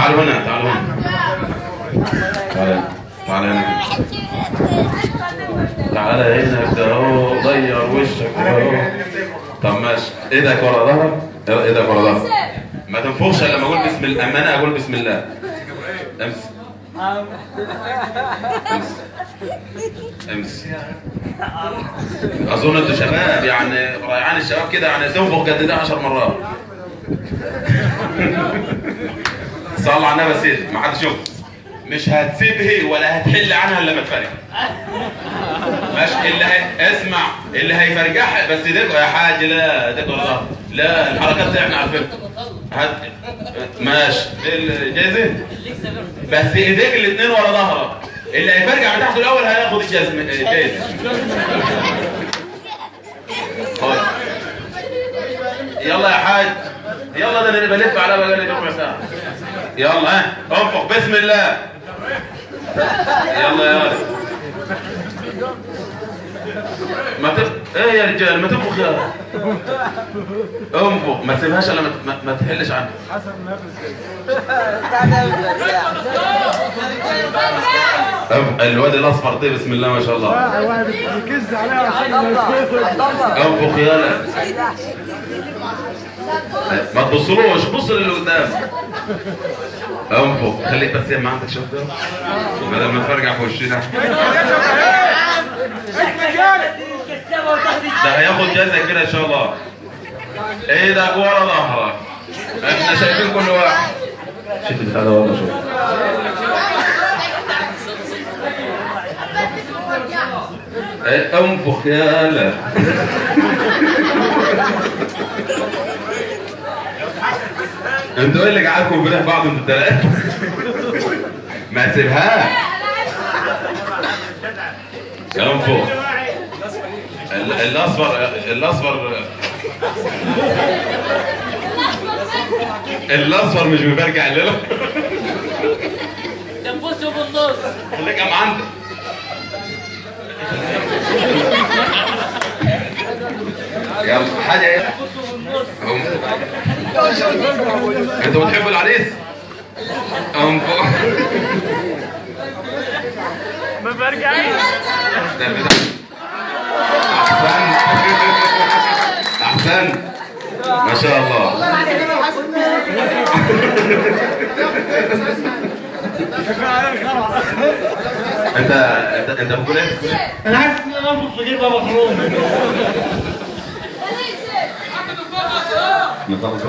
تعالوا هنا، تعالوا هنا. تعال هنا. تعالى هنا كده اهو، غير وشك اهو. طب ماشي، ايدك ورا ظهرك، ايدك ورا ظهرك. ما تنفخش لما اقول بسم الله، اما انا اقول بسم الله. امسك. امسك. اظن انتوا شباب يعني، ريعان الشباب كده يعني، تنفخ قد ده 10 مرات. صلى على النبي سيدي، ما حدش يشوف. مش هتسيبه ولا هتحل عنها الا ما تفرج. ماشي، اسمع، اللي هيفرجعها بس ايديك يا حاج، لا ايديك ورا ظهرك، لا الحركات دي احنا عارفينها. ماشي، الجايزه بس ايديك الاثنين ورا ظهرك. اللي هيفرجع من تحته الاول هياخد الجايزه. يلا يا حاج، يلا، ده انا بلف على بقالي ربع ساعه. يلا ها، انفخ بسم الله. يلا يا ولد. ايه يا رجال، ما تنفخ يا انفخ، ما تسيبهاش الا ما تحلش عنها. الواد الاصفر ده بسم الله ما شاء الله. واحد بيكز عليها عشان انفخ يلا. ما تبصلوش، بص للي قدام. انفخ، خليك بس ما عندك شوف ده بدل ما تفرجع في وشنا. ده هياخد جايزه كبيره ان شاء الله. ايدك ورا ظهرك، احنا شايفين كل واحد. شوف البتاع ده ورا، شوف. انفخ يالا. انتوا ايه اللي قعدكم بنح بعض انتوا الثلاثه؟ ما تسيبهاش. انفخ. الاصفر مش بيرجع له. دبوسه بالنص. خليك ام عندك. يلا حاجه ايه؟ انتوا بتحبوا العريس؟ انفخ. ما برجعش. احسن ما شاء الله. انت بتقول ايه؟ انا حاسس ان انا انفخ في جيبها محروم. نخلص